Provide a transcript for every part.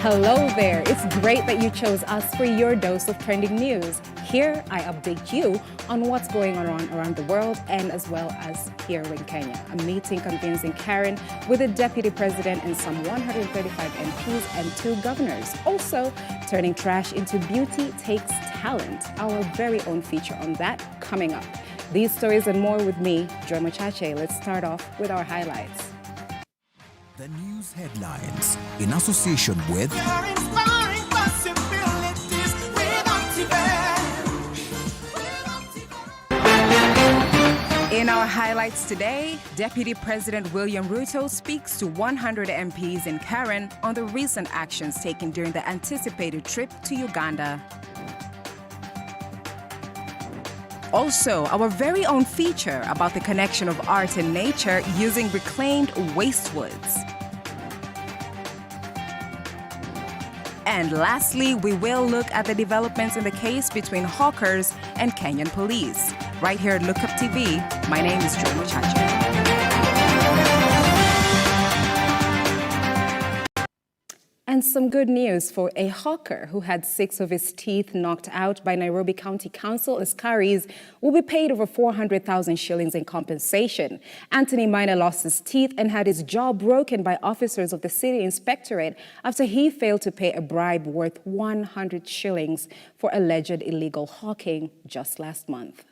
Hello there. It's great that you chose us for your dose of trending news. Here, I update you on what's going on around the world and as well as here in Kenya. A meeting convenes in Karen with the deputy president and some 135 MPs and 2 governors. Also, turning trash into beauty takes talent. Our very own feature on that coming up. These stories and more with me, Joy Mochache. Let's start off with our highlights. The news headlines in association with In our highlights today, Deputy President William Ruto speaks to 100 MPs in Karen on the recent actions taken during the anticipated trip to Uganda. Also, our very own feature about the connection of art and nature using reclaimed wastewoods. And lastly, we will look at the developments in the case between hawkers and Kenyan police. Right here at Look Up TV, my name is Joy Mochache. And some good news for a hawker who had 6 of his teeth knocked out by Nairobi County Council askaris will be paid over 400,000 shillings in compensation. Anthony Maina lost his teeth and had his jaw broken by officers of the city inspectorate after he failed to pay a bribe worth 100 shillings for alleged illegal hawking just last month.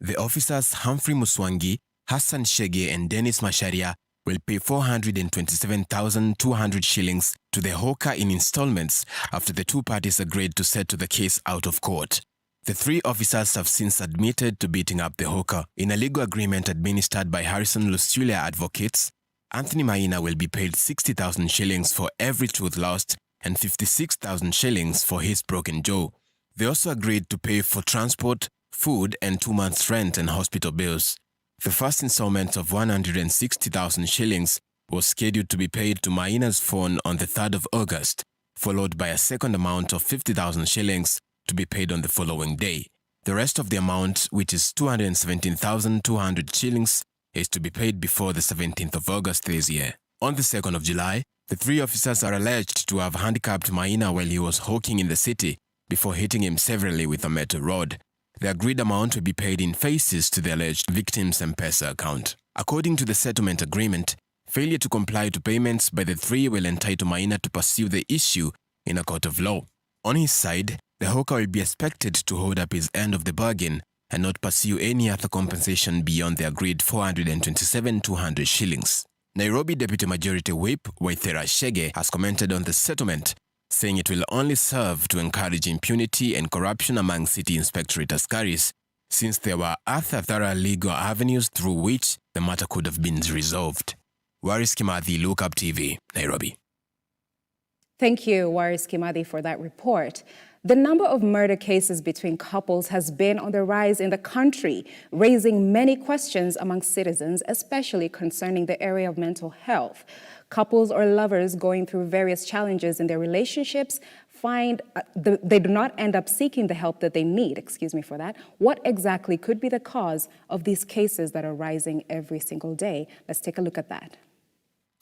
the officers Humphrey Muswangi, Hassan Shege and Dennis Masharia will pay 427,200 shillings to the hawker in installments after the 2 parties agreed to settle the case out of court. The 3 officers have since admitted to beating up the hawker. In a legal agreement administered by Harrison Lustulia Advocates, Anthony Maina will be paid 60,000 shillings for every tooth lost and 56,000 shillings for his broken jaw. They also agreed to pay for transport, food and 2 months' rent and hospital bills. The first installment of 160,000 shillings was scheduled to be paid to Maina's phone on the 3rd of August, followed by a second amount of 50,000 shillings to be paid on the following day. The rest of the amount, which is 217,200 shillings, is to be paid before the 17th of August this year. On the 2nd of July, the 3 officers are alleged to have handicapped Maina while he was hawking in the city before hitting him severely with a metal rod. The agreed amount will be paid in phases to the alleged victim's M-Pesa account. According to the settlement agreement, failure to comply to payments by the 3 will entitle Maina to pursue the issue in a court of law. On his side, the hawker will be expected to hold up his end of the bargain and not pursue any other compensation beyond the agreed 427,200 shillings. Nairobi Deputy Majority Whip Waithera Shege has commented on the settlement, saying it will only serve to encourage impunity and corruption among city inspectorate askaris, since there were other thorough legal avenues through which the matter could have been resolved. Waris Kimathi, Look Up TV, Nairobi. Thank you, Waris Kimathi, for that report. The number of murder cases between couples has been on the rise in the country, raising many questions among citizens, especially concerning the area of mental health. Couples or lovers going through various challenges in their relationships find they do not end up seeking the help that they need. Excuse me for that. What exactly could be the cause of these cases that are rising every single day? Let's take a look at that.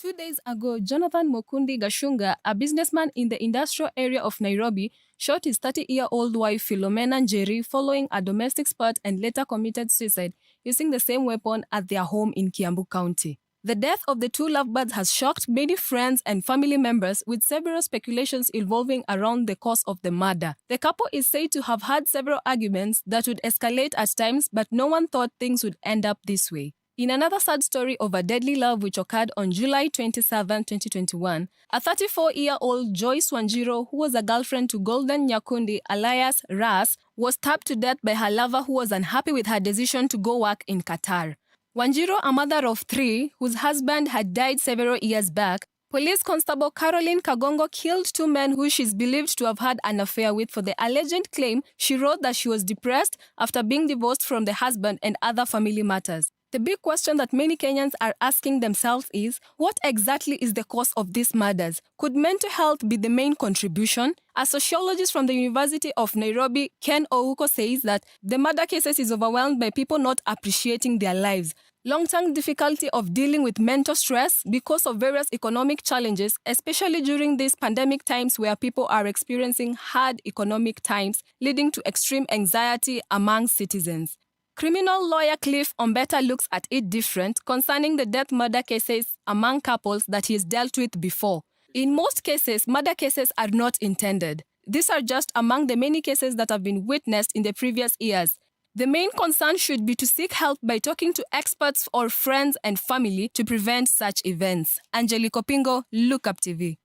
2 days ago, Jonathan Mokundi Gashunga, a businessman in the industrial area of Nairobi, shot his 30-year-old wife Philomena Njeri following a domestic spat and later committed suicide using the same weapon at their home in Kiambu County. The death of the 2 lovebirds has shocked many friends and family members, with several speculations evolving around the cause of the murder. The couple is said to have had several arguments that would escalate at times, but no one thought things would end up this way. In another sad story of a deadly love which occurred on July 27, 2021, a 34-year-old Joyce Wanjiro, who was a girlfriend to Golden Nyakundi alias Ras, was stabbed to death by her lover who was unhappy with her decision to go work in Qatar. Wanjiro, a mother of 3, whose husband had died several years back, Police Constable Caroline Kagongo killed 2 men who she's believed to have had an affair with for the alleged claim she wrote that she was depressed after being divorced from the husband and other family matters. The big question that many Kenyans are asking themselves is, what exactly is the cause of these murders? Could mental health be the main contribution? A sociologist from the University of Nairobi, Ken Ouko, says that the murder cases is overwhelmed by people not appreciating their lives. long-term difficulty of dealing with mental stress because of various economic challenges, especially during these pandemic times where people are experiencing hard economic times, leading to extreme anxiety among citizens. Criminal lawyer Cliff Ombeta looks at it different concerning the death murder cases among couples that he's dealt with before. In most cases, murder cases are not intended. These are just among the many cases that have been witnessed in the previous years. The main concern should be to seek help by talking to experts or friends and family to prevent such events. Angelico Pingo, Look Up TV.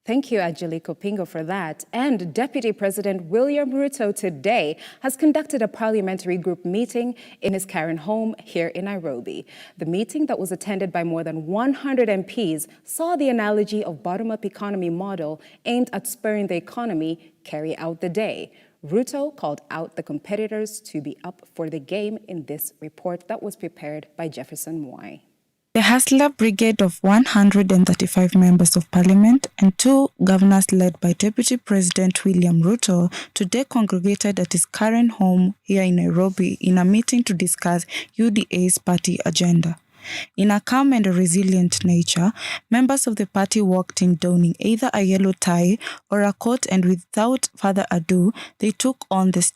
Thank you, Angelico Pingo, for that. And Deputy President William Ruto today has conducted a parliamentary group meeting in his Karen home here in Nairobi. The meeting that was attended by more than 100 MPs saw the analogy of bottom-up economy model aimed at spurring the economy carry out the day. Ruto called out the competitors to be up for the game in this report that was prepared by Jefferson Mwai. The Hustler Brigade of 135 members of parliament and 2 governors led by Deputy President William Ruto today congregated at his current home here in Nairobi in a meeting to discuss UDA's party agenda. In a calm and a resilient nature, members of the party walked in donning either a yellow tie or a coat, and without further ado, they took on the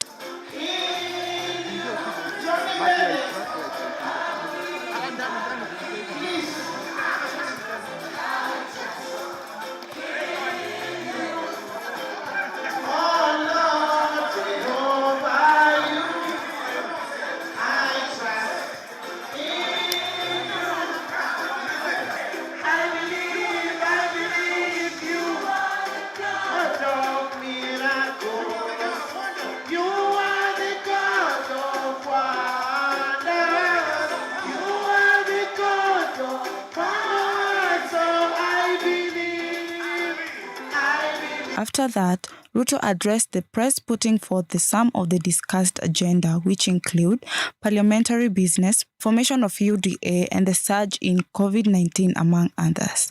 After that, Ruto addressed the press, putting forth the sum of the discussed agenda, which include parliamentary business, formation of UDA, and the surge in COVID-19, among others.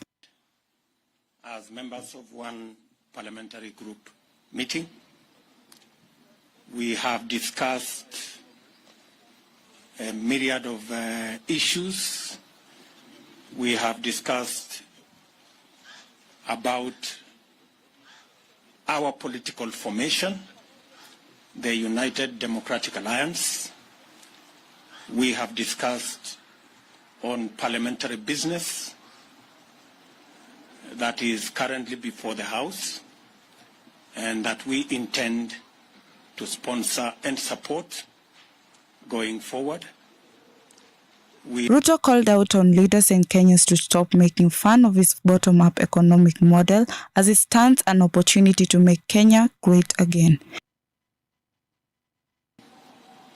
As members of one parliamentary group meeting, we have discussed a myriad of issues. We have discussed about our political formation, the United Democratic Alliance. We have discussed on parliamentary business that is currently before the House and that we intend to sponsor and support going forward. Ruto called out on leaders and Kenyans to stop making fun of his bottom-up economic model as it stands an opportunity to make Kenya great again.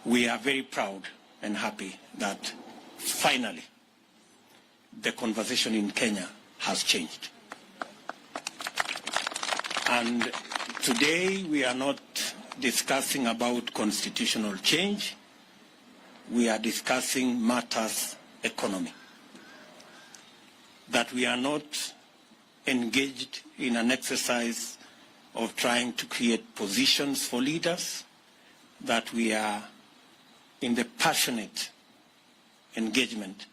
We are very proud and happy that finally the conversation in Kenya has changed. And today we are not discussing about constitutional change. We are discussing matters economy. That we are not engaged in an exercise of trying to create positions for leaders, that we are in the passionate engagement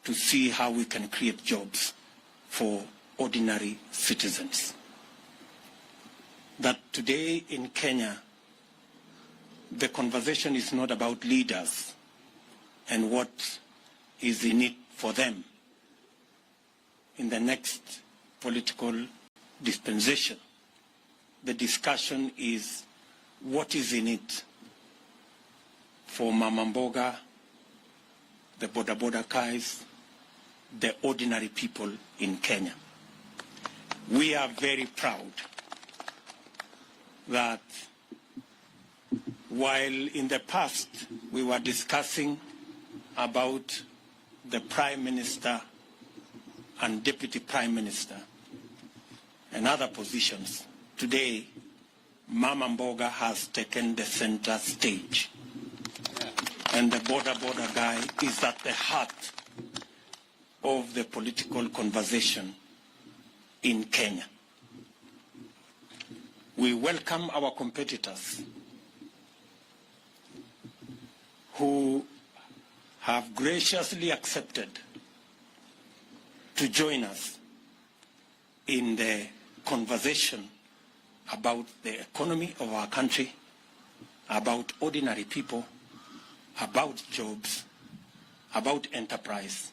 to see how we can create jobs for ordinary citizens. That today in Kenya, the conversation is not about leaders and what is in it for them in the next political dispensation. The discussion is what is in it for Mama Mboga, the boda guys, the ordinary people in Kenya. We are very proud that while in the past we were discussing about the Prime Minister and Deputy Prime Minister and other positions, today Mama Mboga has taken the center stage. And the boda guy is at the heart of the political conversation in Kenya. We welcome our competitors who have graciously accepted to join us in the conversation about the economy of our country, about ordinary people, about jobs, about enterprise.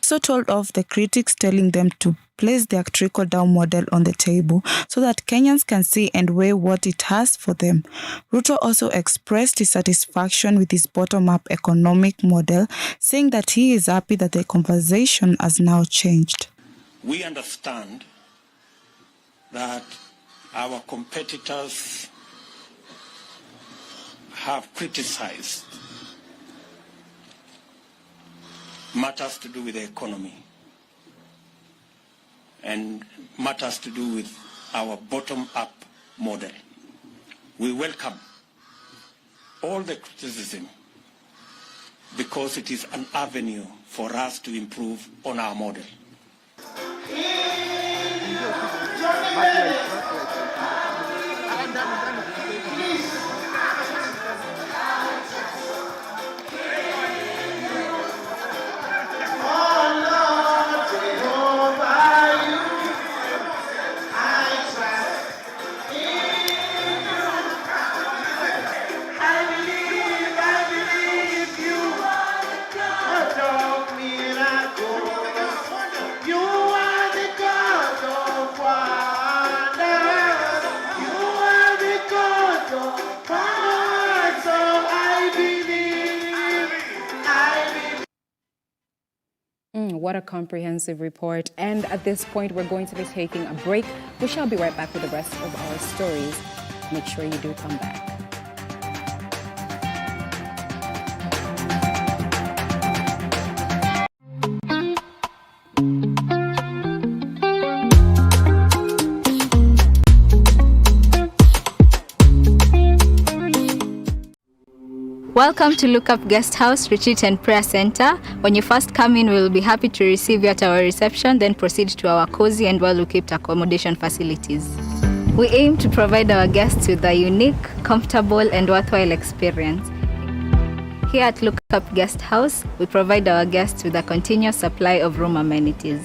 So told off the critics, telling them to place their trickle-down model on the table so that Kenyans can see and weigh what it has for them. Ruto also expressed his satisfaction with his bottom-up economic model, saying that he is happy that the conversation has now changed. We understand that our competitors have criticized matters to do with the economy and matters to do with our bottom-up model. We welcome all the criticism because it is an avenue for us to improve on our model. What a comprehensive report. And at this point, we're going to be taking a break. We shall be right back with the rest of our stories. Make sure you do come back. Welcome to Lookup Guest House, Retreat and Prayer Center. When you first come in, we'll be happy to receive you at our reception, then proceed to our cozy and well-equipped accommodation facilities. We aim to provide our guests with a unique, comfortable and worthwhile experience. Here at Lookup Guest House, we provide our guests with a continuous supply of room amenities.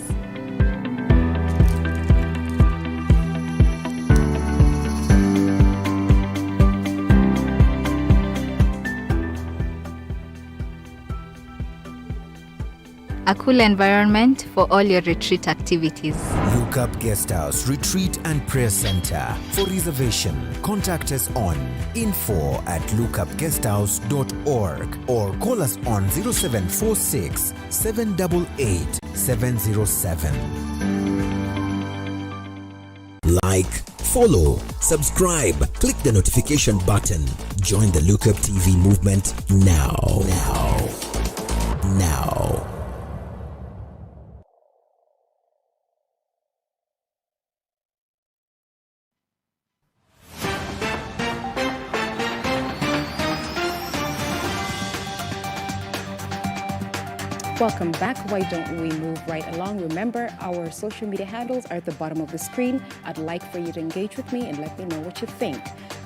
A cool environment for all your retreat activities. Lookup Guest House, Retreat and Prayer Center. For reservation, contact us on info@lookupguesthouse.org or call us on 0746 788 707. Like, follow, subscribe, click the notification button. Join the Lookup TV movement now. Welcome back. Why don't we move right along? Remember, our social media handles are at the bottom of the screen. I'd like for you to engage with me and let me know what you think.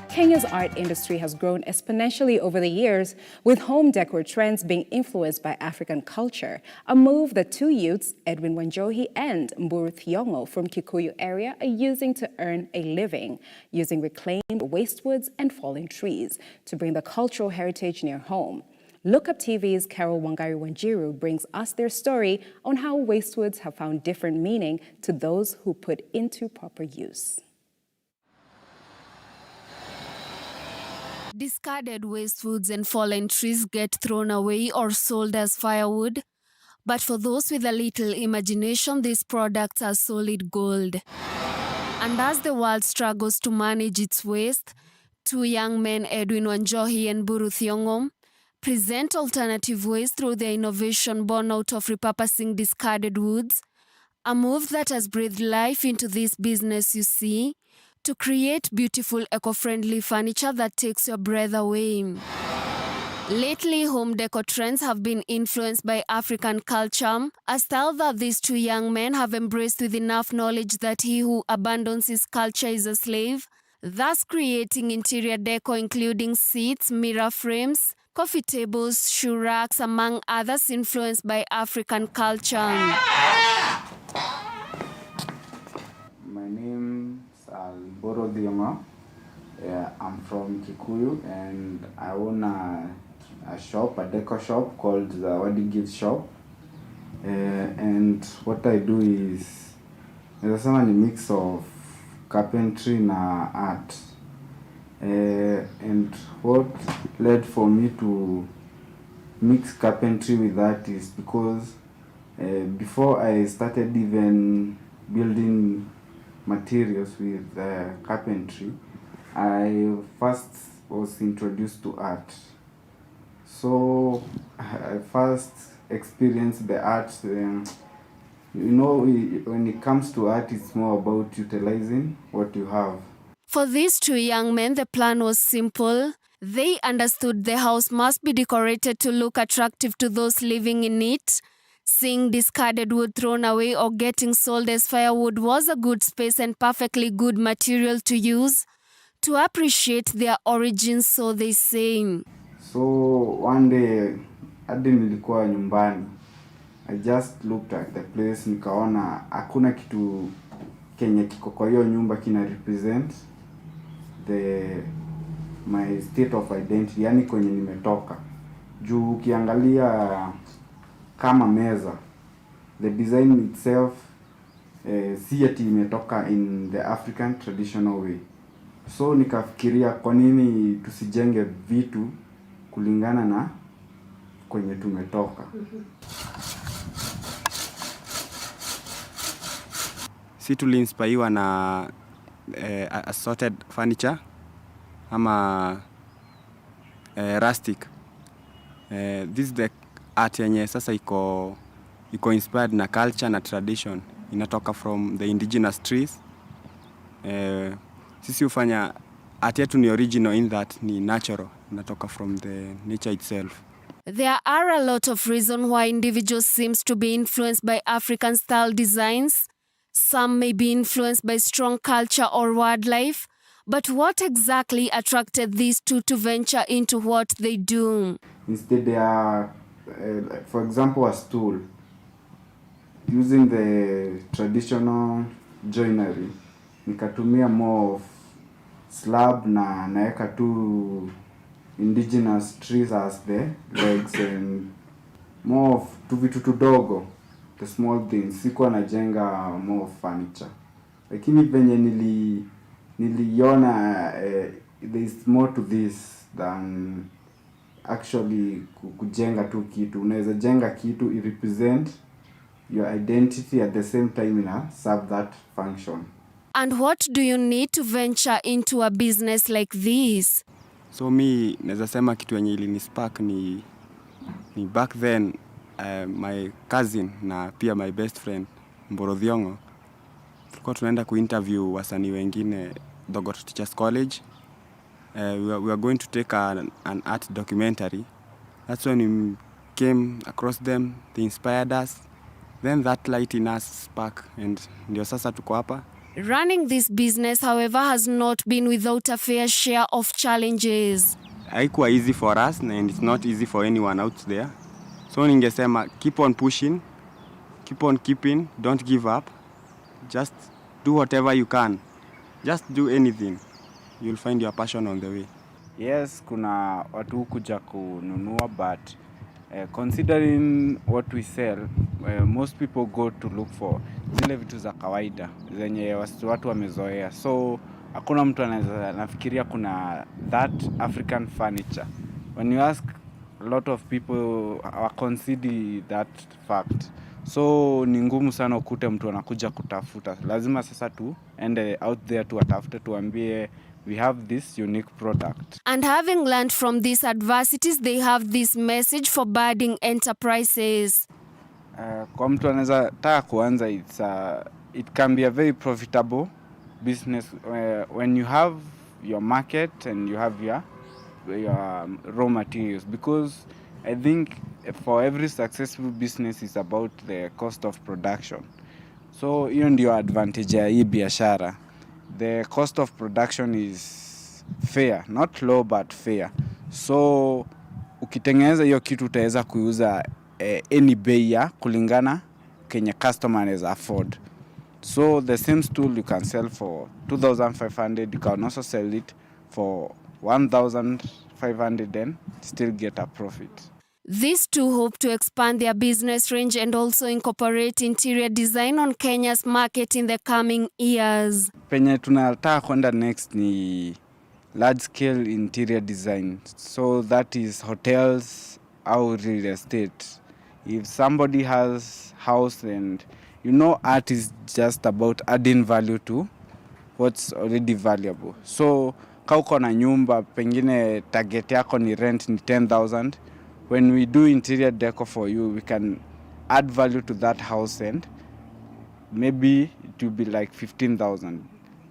Kenya's art industry has grown exponentially over the years, with home decor trends being influenced by African culture, a move that two youths, Edwin Wanjohi and Mburu Thiong'o from Kikuyu area, are using to earn a living, using reclaimed wastewoods and fallen trees to bring the cultural heritage near home. Lookup TV's Carol Wangari Wanjiru brings us their story on how wastewoods have found different meaning to those who put into proper use. Discarded wastewoods and fallen trees get thrown away or sold as firewood. But for those with a little imagination, these products are solid gold. And as the world struggles to manage its waste, two young men, Edwin Wanjohi and Mburu Thiong'o, present alternative ways through their innovation born out of repurposing discarded woods, a move that has breathed life into this business, you see, to create beautiful eco-friendly furniture that takes your breath away. Lately, home decor trends have been influenced by African culture, a style that these two young men have embraced with enough knowledge that he who abandons his culture is a slave, thus creating interior decor including seats, mirror frames, coffee tables, shoe racks, among others influenced by African culture. My name is Alboro Diongo. I'm from Kikuyu and I own a shop, a decor shop called the Wadi Gift Shop. And what I do is there's a mix of carpentry and art. And what led for me to mix carpentry with art is because before I started even building materials with carpentry, I first was introduced to art. So I first experienced the art. When it comes to art, it's more about utilizing what you have. For these two young men, the plan was simple. They understood the house must be decorated to look attractive to those living in it. Seeing discarded wood thrown away or getting sold as firewood was a good space and perfectly good material to use to appreciate their origins, so they say. So one day, hadi nilikuwa nyumbani, I just looked at the place, nikaona hakuna kitu kenye kiko kwa hiyo nyumba kina represent my state of identity, yani kwenye nimetoka. Juu ukiangalia kama meza, the design itself si ati imetoka in the African traditional way. So nikafikiria kwa nini tusijenge vitu kulingana na kwenye tumetoka. Si tuliinspire na assorted furniture ama rustic. This is the art yenye sasa iko inspired na culture na tradition. Inatoka from the indigenous trees. Sisi hufanya art yetu ni original in that ni natural. Inatoka from the nature itself. There are a lot of reasons why individuals seems to be influenced by African style designs. Some may be influenced by strong culture or wildlife. But what exactly attracted these two to venture into what they do? Instead, they are, for example, a stool. Using the traditional joinery, nikatumia more of slab na naeka tu indigenous trees as the legs and more of tuvitu tudogo, the small things. Sikuwa najenga more of furniture. Lakini venye niliona there is more to this than actually kujenga tu kitu. Unaweza jenga kitu, it represent your identity at the same time serve that function. And what do you need to venture into a business like this? So mi naweza sema kitu yenye ilinispark ni back then my cousin na pia my best friend Mboro Thiongo tulikuwa tunaenda kuinterview wasanii wengine Dogot Teachers College. We were going to take an art documentary. That's when we came across them, they inspired us. Then that light in us spark and ndio sasa tuko hapa. Running this business, however, has not been without a fair share of challenges. Haikuwa easy for us and it's not easy for anyone out there. So ningesema keep on pushing, keep on keeping, don't give up. Just do whatever you can. Just do anything. You'll find your passion on the way. Yes, kuna watu kuja kununua, but considering what we sell, most people go to look for zile vitu za kawaida zenye watu wamezoea. So hakuna mtu anaweza nafikiria kuna that African furniture. When you ask, a lot of people consider that fact. So ni ngumu sana ukute mtu anakuja kutafuta. Lazima sasa tuende out there tuwatafute, tuambie we have this unique product. And having learned from these adversities, they have this message for budding enterprises. Kwa mtu anaweza taka kuanza, it can be a very profitable business when you have your market and you have your raw materials, because I think for every successful business is about the cost of production. So hiyo ndio advantage ya hii biashara. The cost of production is fair, not low but fair. So ukitengeneza hiyo kitu utaweza kuuza any bei ya kulingana kenye customer anaweza afford. So the same stool you can sell for 2,500, you can also sell it for 1,500 and still get a profit. These two hope to expand their business range and also incorporate interior design on Kenya's market in the coming years. Penye tunataka kwenda next ni large scale interior design. So that is hotels or real estate. If somebody has house, and art is just about adding value to what's already valuable. So kama uko na nyumba pengine target yako ni rent ni 10,000, when we do interior decor for you, we can add value to that house and maybe it will be like 15,000.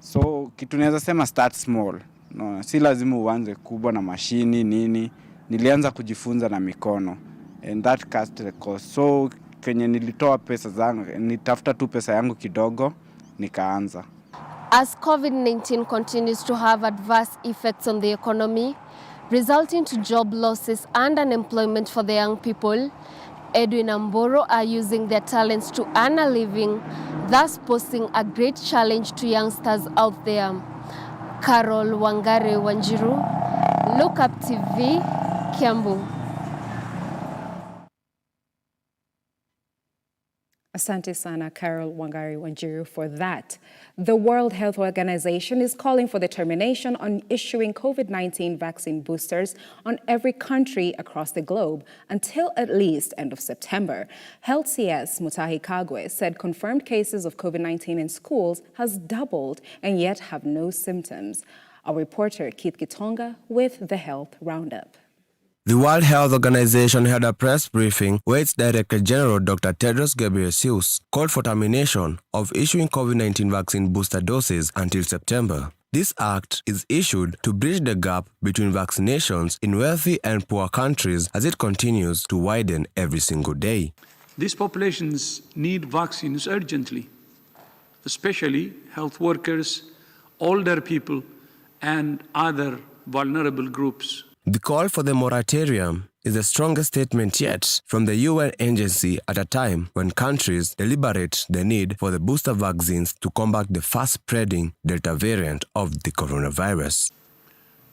So kitu naweza sema start small. No, si lazima uanze kubwa na mashini nini. Nilianza kujifunza na mikono and that cost the cost. So kenye nilitoa pesa zangu, nitafuta tu pesa yangu kidogo nikaanza. As COVID-19 continues to have adverse effects on the economy, resulting to job losses and unemployment for the young people, Edwin and Mboro are using their talents to earn a living, thus posing a great challenge to youngsters out there. Carol Wangare Wanjiru, Look Up TV, Kiambu. Asante sana, Carol Wangari Wanjiru, for that. The World Health Organization is calling for the termination on issuing COVID-19 vaccine boosters on every country across the globe until at least end of September. Health CS Mutahi Kagwe said confirmed cases of COVID-19 in schools has doubled and yet have no symptoms. Our reporter Keith Gitonga with the Health Roundup. The World Health Organization held a press briefing where its Director General Dr. Tedros Ghebreyesus called for termination of issuing COVID-19 vaccine booster doses until September. This act is issued to bridge the gap between vaccinations in wealthy and poor countries as it continues to widen every single day. These populations need vaccines urgently, especially health workers, older people, and other vulnerable groups. The call for the moratorium is the strongest statement yet from the UN agency at a time when countries deliberate the need for the booster vaccines to combat the fast-spreading Delta variant of the coronavirus.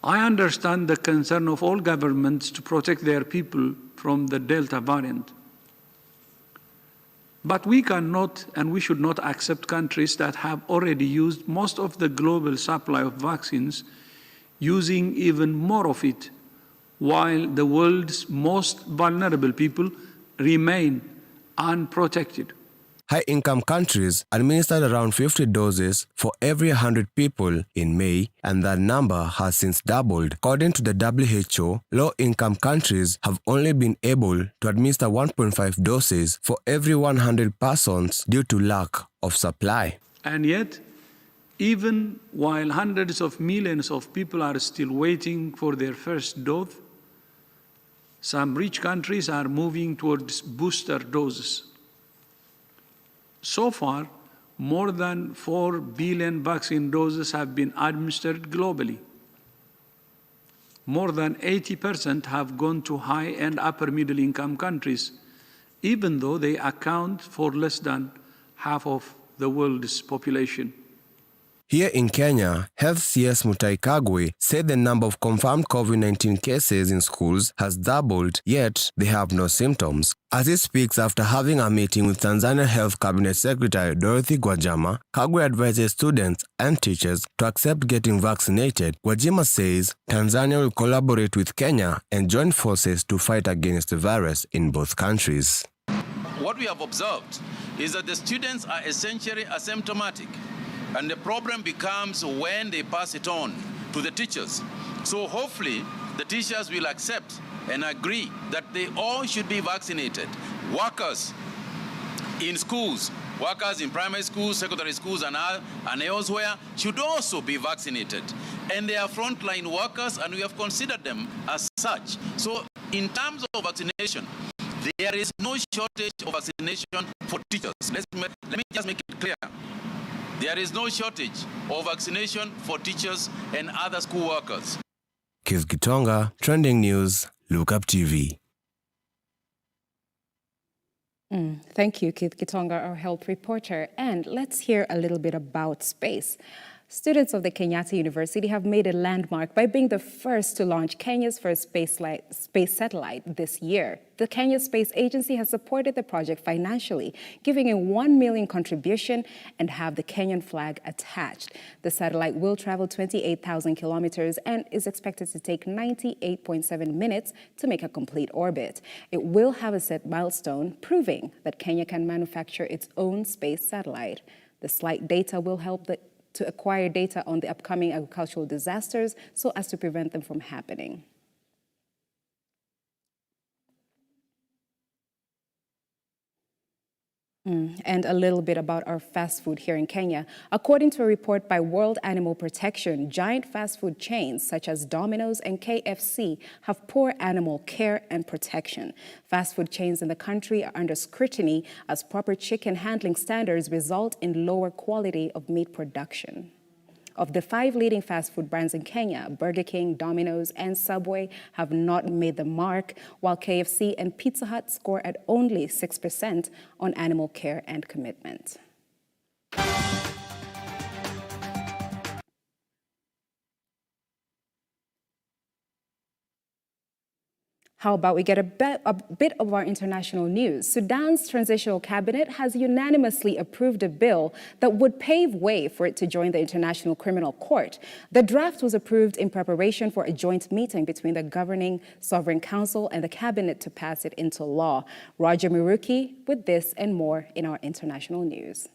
I understand the concern of all governments to protect their people from the Delta variant. But we cannot and we should not accept countries that have already used most of the global supply of vaccines, using even more of it, while the world's most vulnerable people remain unprotected. High-income countries administered around 50 doses for every 100 people in May, and that number has since doubled. According to the WHO, low-income countries have only been able to administer 1.5 doses for every 100 persons due to lack of supply. And yet, even while hundreds of millions of people are still waiting for their first dose, some rich countries are moving towards booster doses. So far, more than 4 billion vaccine doses have been administered globally. More than 80% have gone to high and upper middle income countries, even though they account for less than half of the world's population. Here in Kenya, Health CS Mutahi Kagwe said the number of confirmed COVID-19 cases in schools has doubled, yet they have no symptoms. As he speaks after having a meeting with Tanzania Health Cabinet Secretary Dorothy Gwajima, Kagwe advises students and teachers to accept getting vaccinated. Gwajima says Tanzania will collaborate with Kenya and join forces to fight against the virus in both countries. What we have observed is that the students are essentially asymptomatic. And the problem becomes when they pass it on to the teachers. So hopefully the teachers will accept and agree that they all should be vaccinated. Workers in schools, workers in primary schools, secondary schools, and elsewhere should also be vaccinated. And they are frontline workers, and we have considered them as such. So in terms of vaccination, there is no shortage of vaccination for teachers. Let me just make it clear. There is no shortage of vaccination for teachers and other school workers. Keith Gitonga, Trending News, Look Up TV. Thank you, Keith Kitonga, our health reporter. And let's hear a little bit about space. Students of the Kenyatta University have made a landmark by being the first to launch Kenya's first space satellite this year. The Kenya Space Agency has supported the project financially, giving a 1 million contribution and have the Kenyan flag attached. The satellite will travel 28,000 kilometers and is expected to take 98.7 minutes to make a complete orbit. It will have a set milestone, proving that Kenya can manufacture its own space satellite. The slight data will help to acquire data on the upcoming agricultural disasters so as to prevent them from happening. And a little bit about our fast food here in Kenya. According to a report by World Animal Protection, giant fast food chains such as Domino's and KFC have poor animal care and protection. Fast food chains in the country are under scrutiny as proper chicken handling standards result in lower quality of meat production. Of the 5 leading fast food brands in Kenya, Burger King, Domino's, and Subway have not made the mark, while KFC and Pizza Hut score at only 6% on animal care and commitment. How about we get a bit of our international news? Sudan's transitional cabinet has unanimously approved a bill that would pave way for it to join the International Criminal Court. The draft was approved in preparation for a joint meeting between the governing Sovereign Council and the cabinet to pass it into law. Roger Miruki with this and more in our international news.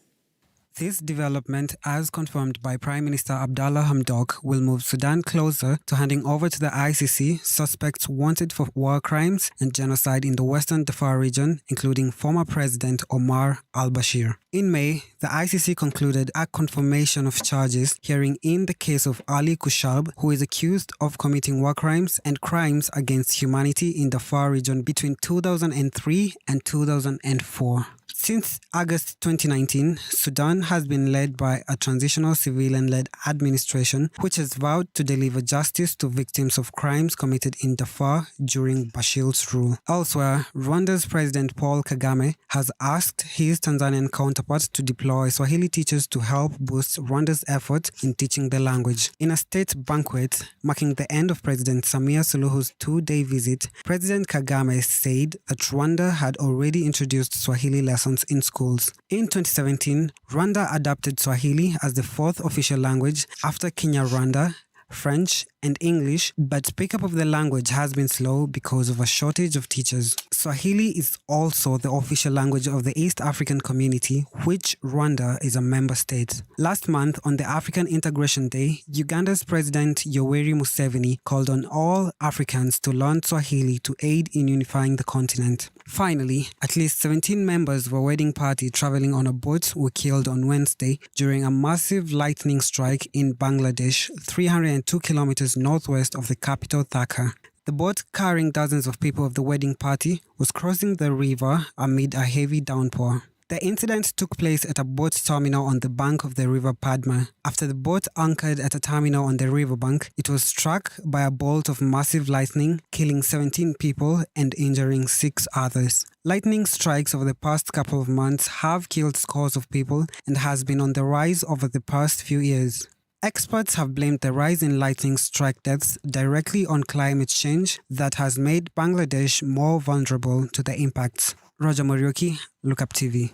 This development, as confirmed by Prime Minister Abdallah Hamdok, will move Sudan closer to handing over to the ICC suspects wanted for war crimes and genocide in the Western Darfur region, including former President Omar al-Bashir. In May, the ICC concluded a confirmation of charges hearing in the case of Ali Kushab, who is accused of committing war crimes and crimes against humanity in the Darfur region between 2003 and 2004. Since August 2019, Sudan has been led by a transitional civilian-led administration which has vowed to deliver justice to victims of crimes committed in Darfur during Bashir's rule. Elsewhere, Rwanda's President Paul Kagame has asked his Tanzanian counterpart to deploy Swahili teachers to help boost Rwanda's effort in teaching the language. In a state banquet marking the end of President Samia Suluhu's 2-day visit, President Kagame said that Rwanda had already introduced Swahili lessons in schools. In 2017, Rwanda adopted Swahili as the 4th official language after Kinyarwanda, French, and English, but pickup of the language has been slow because of a shortage of teachers. Swahili is also the official language of the East African Community, which Rwanda is a member state. Last month, on the African Integration Day, Uganda's President Yoweri Museveni called on all Africans to learn Swahili to aid in unifying the continent. Finally, at least 17 members of a wedding party traveling on a boat were killed on Wednesday during a massive lightning strike in Bangladesh, 302 kilometers northwest of the capital Dhaka. The boat carrying dozens of people of the wedding party was crossing the river amid a heavy downpour. The incident took place at a boat terminal on the bank of the river Padma. After the boat anchored at a terminal on the riverbank, it was struck by a bolt of massive lightning, killing 17 people and injuring 6 others. Lightning strikes over the past couple of months have killed scores of people and has been on the rise over the past few years. Experts have blamed the rise in lightning strike deaths directly on climate change that has made Bangladesh more vulnerable to the impacts. Roger Morioki, Look Up TV.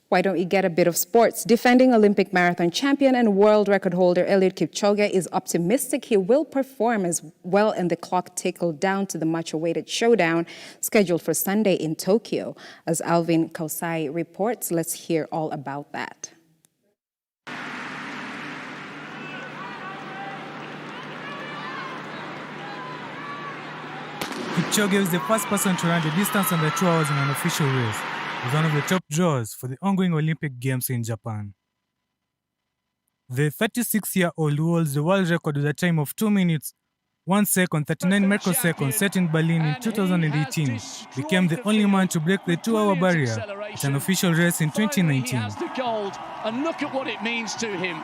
Why don't we get a bit of sports? Defending Olympic marathon champion and world record holder Eliud Kipchoge is optimistic he will perform as well in the clock tickled down to the much-awaited showdown scheduled for Sunday in Tokyo. As Alvin Kausai reports, let's hear all about that. Kipchoge was the first person to run the distance under 2 hours in an official race. He was one of the top draws for the ongoing Olympic Games in Japan. The 36-year-old who holds the world record with a time of 2 minutes, 1 second, 39 microseconds set in Berlin in 2018, became the only man to break the 2-hour barrier at an official race in 2019. And look at what it means to him.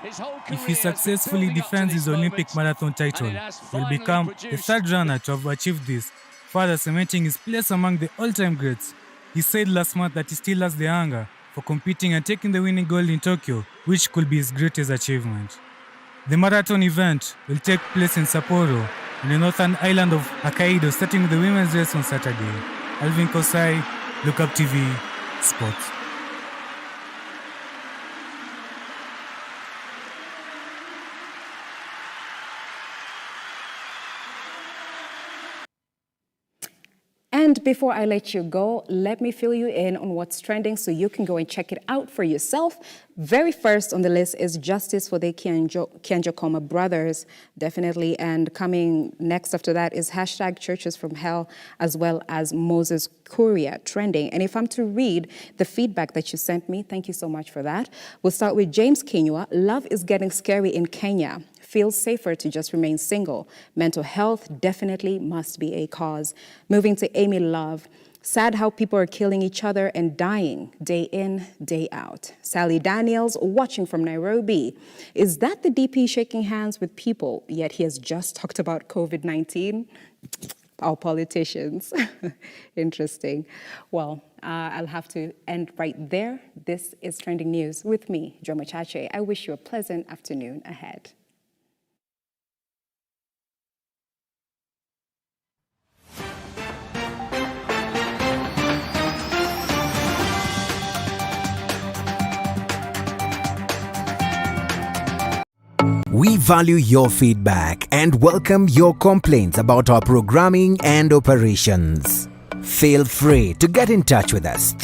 If he successfully defends his Olympic marathon title, he will become the third runner to have achieved this, further cementing his place among the all-time greats. He said last month that he still has the hunger for competing and taking the winning gold in Tokyo, which could be his greatest achievement. The marathon event will take place in Sapporo, in the northern island of Hokkaido, starting with the women's race on Saturday. Alvin Kosai, Look Up TV, Sports. And before I let you go, let me fill you in on what's trending so you can go and check it out for yourself. Very first on the list is justice for the Kianjokoma brothers, definitely. And coming next after that is hashtag churches from hell, as well as Moses Kuria trending. And if I'm to read the feedback that you sent me, thank you so much for that. We'll start with James Kinyua. Love is getting scary in Kenya. Feels safer to just remain single. Mental health definitely must be a cause. Moving to Amy Love. Sad how people are killing each other and dying day in, day out. Sally Daniels, watching from Nairobi. Is that the DP shaking hands with people, yet he has just talked about COVID-19? Our politicians. Interesting. Well, I'll have to end right there. This is Trending News with me, Jomo Chache. I wish you a pleasant afternoon ahead. We value your feedback and welcome your complaints about our programming and operations. Feel free to get in touch with us through